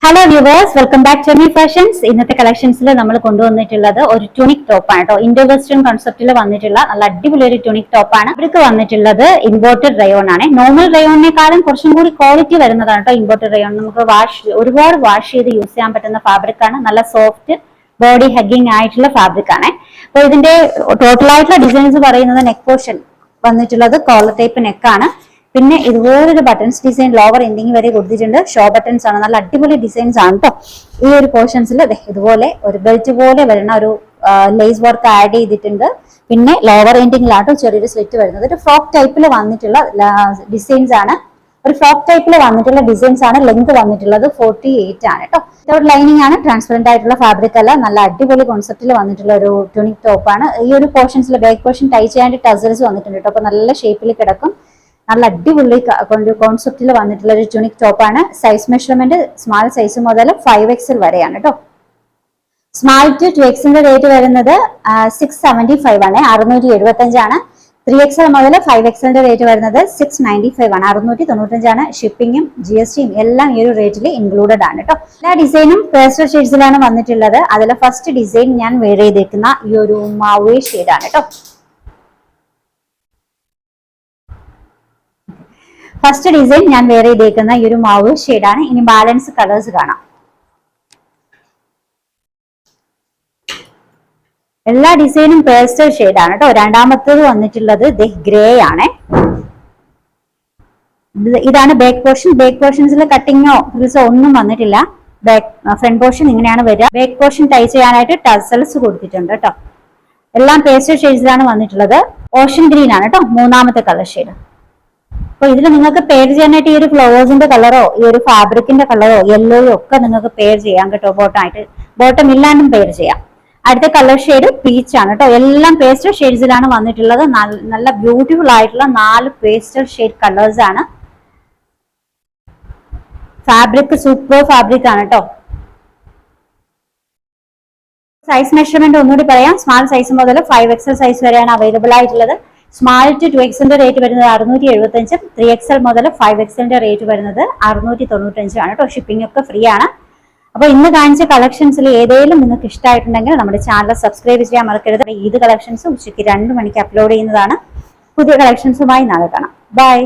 Hello viewers, welcome back to me fashions. ഇന്നത്തെ കളക്ഷൻസിൽ നമ്മൾ കൊണ്ടുവന്നിട്ടുള്ളത് ഒരു ട്യൂണിക് ടോപ്പാണ് കേട്ടോ. ഇൻഡോ വെസ്റ്റേൺ കോൺസെപ്റ്റിൽ വന്നിട്ടുള്ള നല്ല അടിപൊളി ഒരു ട്യൂണിക് ടോപ്പാണ്. ഇവർക്ക് വന്നിട്ടുള്ളത് ഇമ്പോർട്ടഡ് റയോൺ ആണ്. നോർമൽ റയോണിനെക്കാളും കുറച്ചും കൂടി ക്വാളിറ്റി വരുന്നതാണ് കേട്ടോ ഇമ്പോർട്ടഡ് റയോൺ. നമുക്ക് ഒരുപാട് വാഷ് ചെയ്ത് യൂസ് ചെയ്യാൻ പറ്റുന്ന ഫാബ്രിക് ആണ്. നല്ല സോഫ്റ്റ് ബോഡി ഹഗ്ഗിങ് ആയിട്ടുള്ള ഫാബ്രിക് ആണ്. അപ്പോൾ ഇതിന്റെ ടോട്ടൽ ആയിട്ടുള്ള ഡിസൈൻസ് പറയുന്നത് നെക്ക് പോർഷൻ വന്നിട്ടുള്ളത് കോളർ ടൈപ്പ് നെക്കാണ്. പിന്നെ ഇതുപോലൊരു ബട്ടൺസ് ഡിസൈൻ ലോവർ എൻഡിങ് വരെ കൊടുത്തിട്ടുണ്ട്. ഷോ ബട്ടൺസ് ആണ്, നല്ല അടിപൊളി ഡിസൈൻസ് ആണ് കേട്ടോ. ഈ ഒരു പോർഷൻസിൽ ഇതുപോലെ ഒരു ബെൽറ്റ് പോലെ വരുന്ന ഒരു ലേസ് വർക്ക് ആഡ് ചെയ്തിട്ടുണ്ട്. പിന്നെ ലോവർ എൻഡിങ്ങിലാട്ടോ ചെറിയൊരു സ്ലിറ്റ് വരുന്നത്. ഒരു ഫ്രോക്ക് ടൈപ്പിൽ വന്നിട്ടുള്ള ഡിസൈൻസ് ആണ്. ഒരു ഫ്രോക്ക് ടൈപ്പിൽ വന്നിട്ടുള്ള ഡിസൈൻസ് ആണ്. ലെങ്ത് വന്നിട്ടുള്ളത് 48 ആണ് കേട്ടോ. ഒരു ലൈനിങ് ആണ്, ട്രാൻസ്പെറന്റ് ആയിട്ടുള്ള ഫാബ്രിക് അല്ല. നല്ല അടിപൊളി കോൺസെപ്റ്റിൽ വന്നിട്ടുള്ള ഒരു ട്യൂണിക് ടോപ്പ് ആണ്. ഈ ഒരു പോർഷൻസിൽ ബാക്ക് പോർഷൻ ടൈ ചെയ്യാനായിട്ട് ടസൽസ് വന്നിട്ടുണ്ട് കേട്ടോ. അപ്പൊ നല്ല ഷേപ്പിൽ കിടക്കും. നല്ല അടിപൊളി കോൺസെപ്റ്റിൽ വന്നിട്ടുള്ള ഒരു ട്യൂണിക് ടോപ്പാണ്. സൈസ് മെഷർമെന്റ് സ്മാൾ സൈസ് മുതൽ 5XL വരെയാണ് കേട്ടോ. സ്മാൾ ടു 2XL റേറ്റ് വരുന്നത് 675 ആണ്, 675 ആണ്. 3XL മുതൽ 5XL റേറ്റ് വരുന്നത് 695 ആണ്, 695 ആണ്. ഷിപ്പിങ്ങും GSTയും എല്ലാം ഈ ഒരു റേറ്റിൽ ഇൻക്ലൂഡഡ് ആണ് കേട്ടോ. എല്ലാ ഡിസൈനും പേസ്റ്റൽ ഷെയ്ഡ്സിലാണ് വന്നിട്ടുള്ളത്. അതിൽ ഫസ്റ്റ് ഡിസൈൻ ഞാൻ വെയർ ചെയ്തേക്കുന്ന ഈ ഒരു മാവേ ഷെയ്ഡാണ് കേട്ടോ. ഫസ്റ്റ് ഡിസൈൻ ഞാൻ വെയർ ചെയ്തേക്കുന്ന ഈ ഒരു മാവ് ഷെയ്ഡാണ്. ഇനി ബാലൻസ് കളേഴ്സ് കാണാം. എല്ലാ ഡിസൈനും പേസ്റ്റൽ ഷെയ്ഡാണ് കേട്ടോ. രണ്ടാമത്തേത് വന്നിട്ടുള്ളത് ഗ്രേ ആണ്. ഇതാണ് ബാക്ക് പോർഷൻ. ബാക്ക് പോർഷൻസിൽ കട്ടിങ്ങോ ഫ്രിൽസോ ഒന്നും വന്നിട്ടില്ല. ഫ്രണ്ട് പോർഷൻ ഇങ്ങനെയാണ് വരിക. ബാക്ക് പോർഷൻ ടൈ ചെയ്യാനായിട്ട് ടസൽസ് കൊടുത്തിട്ടുണ്ട് കേട്ടോ. എല്ലാം പേസ്റ്റൽ ഷെയ്ഡ്സിലാണ് വന്നിട്ടുള്ളത്. ഓഷൻ ഗ്രീൻ ആണ് കേട്ടോ മൂന്നാമത്തെ കളർ ഷെയ്ഡ്. അപ്പൊ ഇതിൽ നിങ്ങൾക്ക് പെയർ ചെയ്യാനായിട്ട് ഈ ഒരു ഫ്ലവേഴ്സിന്റെ കളറോ ഈ ഒരു ഫാബ്രിക്കിന്റെ കളറോ യെല്ലോയോ ഒക്കെ നിങ്ങൾക്ക് പെയർ ചെയ്യാം കേട്ടോ. ബോട്ടം ഇല്ലാണ്ടും പെയർ ചെയ്യാം. അടുത്ത കളർ ഷെയ്ഡ് പീച്ച് ആണ് കേട്ടോ. എല്ലാം പേസ്റ്റൽ ഷെയ്ഡ്സിലാണ് വന്നിട്ടുള്ളത്. നല്ല ബ്യൂട്ടിഫുൾ ആയിട്ടുള്ള 4 പേസ്റ്റൽ ഷെയ്ഡ് കളേഴ്സ് ആണ്. ഫാബ്രിക് സൂപ്പർ ഫാബ്രിക് ആണ് കേട്ടോ. സൈസ് മെഷർമെന്റ് ഒന്നുകൂടി പറയാം. സ്മാൾ സൈസ് മുതൽ 5XL സൈസ് വരെയാണ് അവൈലബിൾ ആയിട്ടുള്ളത്. സ്മാൾ ടു 2XL റേറ്റ് വരുന്നത് 675, 3XL മുതൽ 5XL റേറ്റ് വരുന്നത് 695 ആണ് കേട്ടോ. ഷിപ്പിംഗ് ഒക്കെ ഫ്രീ ആണ്. അപ്പൊ ഇന്ന് കാണിച്ച കളക്ഷൻസിൽ ഏതെങ്കിലും നിങ്ങൾക്ക് ഇഷ്ടമായിട്ടുണ്ടെങ്കിൽ നമ്മുടെ ചാനൽ സബ്സ്ക്രൈബ് ചെയ്യാൻ മറക്കരുത്. ഈദ് കളക്ഷൻസ് ഉച്ചയ്ക്ക് 2 മണിക്ക് അപ്ലോഡ് ചെയ്യുന്നതാണ്. പുതിയ കളക്ഷൻസുമായി നാളെ കാണാം. ബൈ.